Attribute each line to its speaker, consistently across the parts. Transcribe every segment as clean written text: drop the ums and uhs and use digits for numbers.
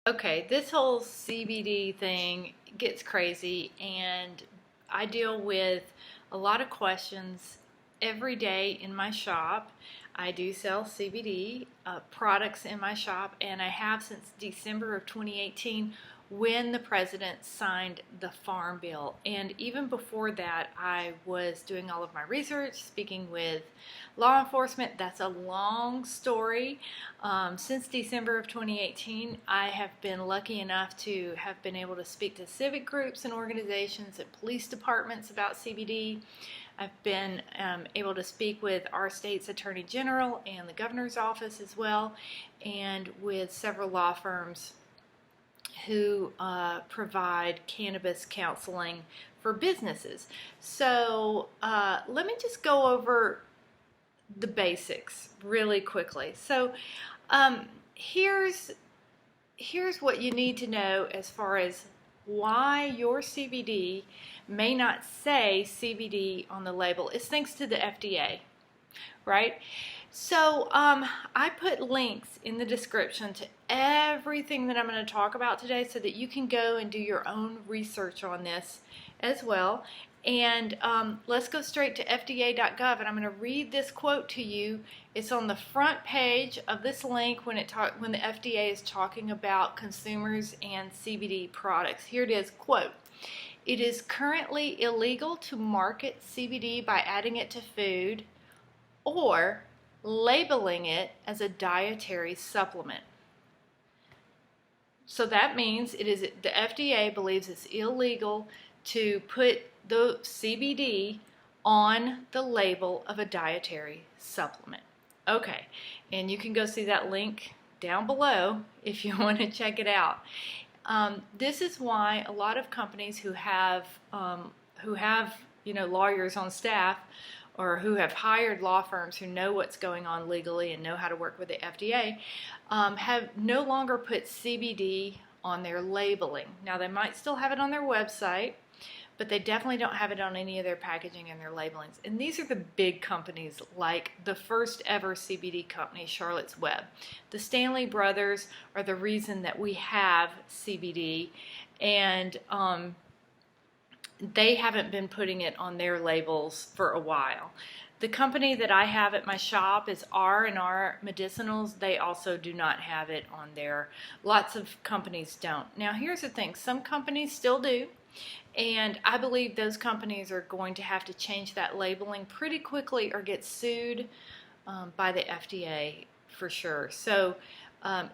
Speaker 1: Okay, this whole CBD thing gets crazy, and I deal with a lot of questions every day in my shop. I do sell CBD products in my shop, and I have since December of 2018 when the president signed the Farm Bill. And even before that, I was doing all of my research, speaking with law enforcement. That's a long story. Since December of 2018, I have been lucky enough to have been able to speak to civic groups and organizations and police departments about CBD. I've been able to speak with our state's attorney general and the governor's office as well, and with several law firms who provide cannabis counseling for businesses. So let me just go over the basics really quickly. So here's what you need to know as far as why your CBD may not say CBD on the label. It's thanks to the FDA, right? So I put links in the description to everything that I'm going to talk about today so that you can go and do your own research on this as well. And let's go straight to FDA.gov, and I'm going to read this quote to you. It's on the front page of this link when the FDA is talking about consumers and CBD products. Here it is, quote, "It is currently illegal to market CBD by adding it to food or labeling it as a dietary supplement." So that means the FDA believes it's illegal to put the CBD on the label of a dietary supplement. Okay, and you can go see that link down below if you want to check it out. This is why a lot of companies who have lawyers on staff, or who have hired law firms who know what's going on legally and know how to work with the FDA, have no longer put CBD on their labeling. Now, they might still have it on their website, but they definitely don't have it on any of their packaging and their labelings. And these are the big companies, like the first ever CBD company, Charlotte's Web. The Stanley brothers are the reason that we have CBD, and they haven't been putting it on their labels for a while. The company that I have at my shop is R&R Medicinals. They also do not have it on there. Lots of companies don't. Now, here's the thing. Some companies still do, and I believe those companies are going to have to change that labeling pretty quickly or get sued by the FDA for sure. So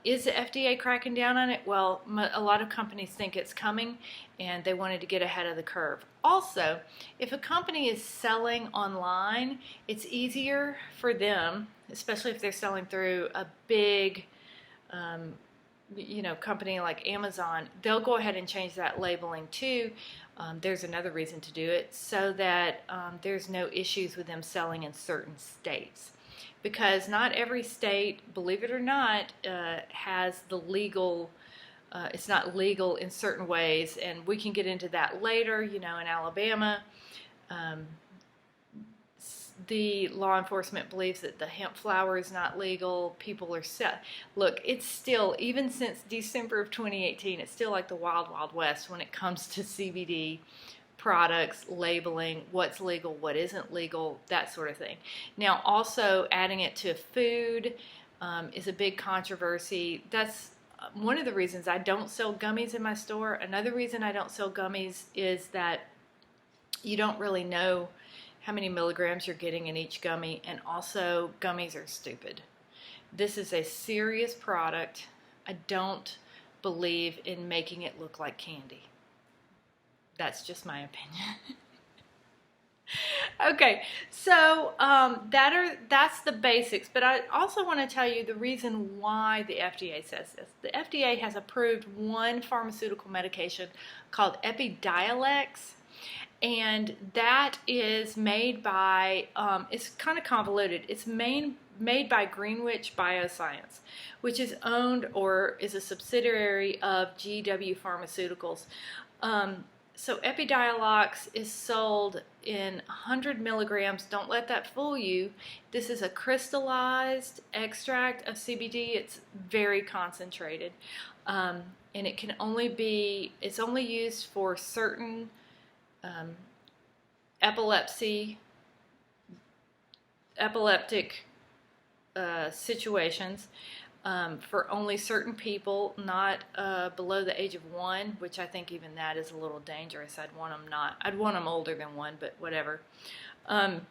Speaker 1: is the FDA cracking down on it? Well, a lot of companies think it's coming, and they wanted to get ahead of the curve. Also, if a company is selling online, it's easier for them, especially if they're selling through a big company like Amazon. They'll go ahead and change that labeling too. There's another reason to do it, so that there's no issues with them selling in certain states. Because not every state, believe it or not, has the legal, it's not legal in certain ways, and we can get into that later. In Alabama, the law enforcement believes that the hemp flower is not legal. People are look, it's still, even since December of 2018, it's still like the wild, wild west when it comes to CBD products, labeling, what's legal, what isn't legal, that sort of thing. Now, also adding it to food is a big controversy. That's one of the reasons I don't sell gummies in my store. Another reason I don't sell gummies is that you don't really know how many milligrams you're getting in each gummy, and also gummies are stupid. This is a serious product. I don't believe in making it look like candy. That's just my opinion. Okay, so that's the basics, but I also want to tell you the reason why the FDA says this. The FDA has approved one pharmaceutical medication called Epidiolex, and that is made by, it's kind of convoluted. It's made by Greenwich Bioscience, which is owned or is a subsidiary of GW Pharmaceuticals. So Epidiolex is sold in 100 milligrams. Don't let that fool you. This is a crystallized extract of CBD. It's very concentrated. and it's only used for certain epileptic situations, for only certain people, not below the age of 1, which I think even that is a little dangerous. I'd want them older than 1, but whatever. And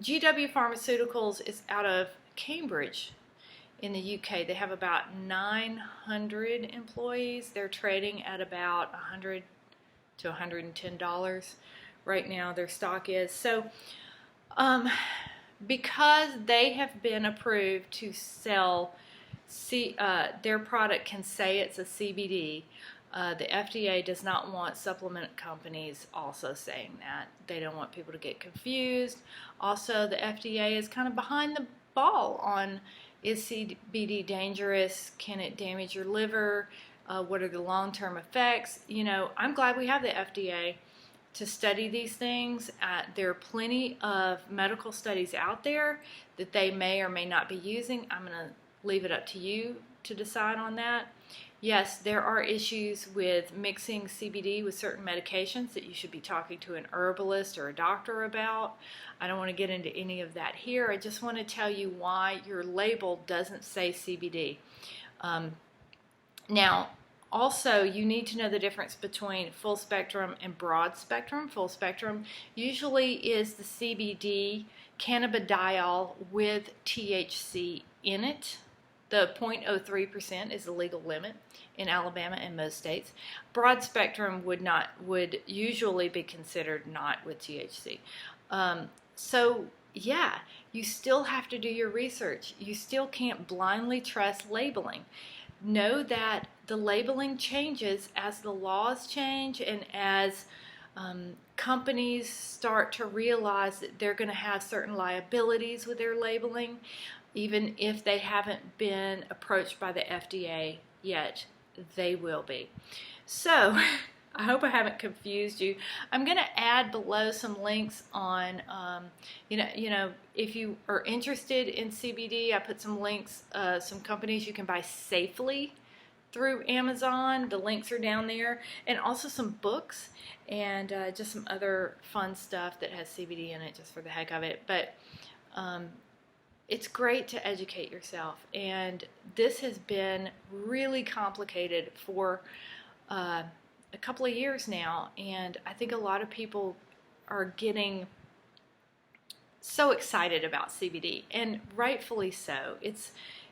Speaker 1: GW Pharmaceuticals is out of Cambridge in the UK. They have about 900 employees. They're trading at about $100 to $110 right now, their stock is. So because they have been approved to sell, their product can say it's a CBD, the FDA does not want supplement companies also saying that. They don't want people to get confused. Also, the FDA is kind of behind the ball on, is CBD dangerous? Can it damage your liver? What are the long-term effects? You know, I'm glad we have the FDA to study these things. There are plenty of medical studies out there that they may or may not be using. I'm going to leave it up to you to decide on that. Yes, there are issues with mixing CBD with certain medications that you should be talking to an herbalist or a doctor about. I don't want to get into any of that here. I just want to tell you why your label doesn't say CBD. Now, also, you need to know the difference between full spectrum and broad spectrum. Full spectrum usually is the CBD cannabidiol with THC in it. The 0.03% is the legal limit in Alabama and most states. Broad spectrum would usually be considered not with THC. So yeah, you still have to do your research. You still can't blindly trust labeling. Know that the labeling changes as the laws change and as companies start to realize that they're going to have certain liabilities with their labeling, even if they haven't been approached by the FDA yet. They will be. So I hope I haven't confused you. I'm going to add below some links on, if you are interested in CBD, I put some links, some companies you can buy safely through Amazon. The links are down there, and also some books and just some other fun stuff that has CBD in it just for the heck of it. But it's great to educate yourself, and this has been really complicated for a couple of years now, and I think a lot of people are getting so excited about CBD, and rightfully so.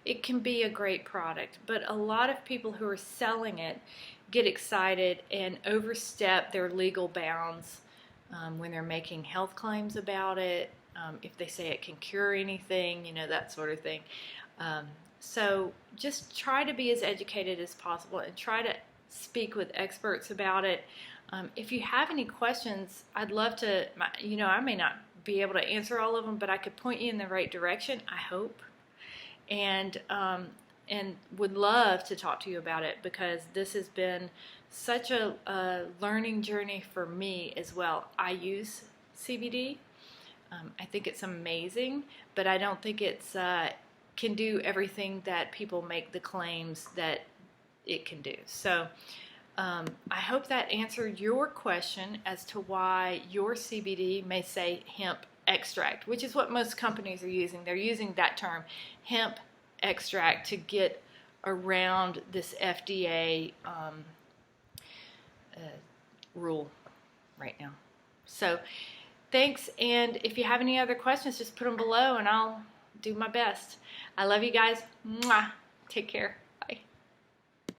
Speaker 1: It can be a great product, but a lot of people who are selling it get excited and overstep their legal bounds when they're making health claims about it. If they say it can cure anything, that sort of thing. So just try to be as educated as possible and try to speak with experts about it. If you have any questions, I'd love to, I may not be able to answer all of them, but I could point you in the right direction, I hope. And would love to talk to you about it, because this has been such a learning journey for me as well. I use CBD. I think it's amazing, but I don't think it's can do everything that people make the claims that it can do. So I hope that answered your question as to why your CBD may say hemp extract, which is what most companies are using. They're using that term, hemp extract, to get around this FDA rule right now. So thanks, and if you have any other questions, just put them below and I'll do my best. I love you guys. Mwah. Take care.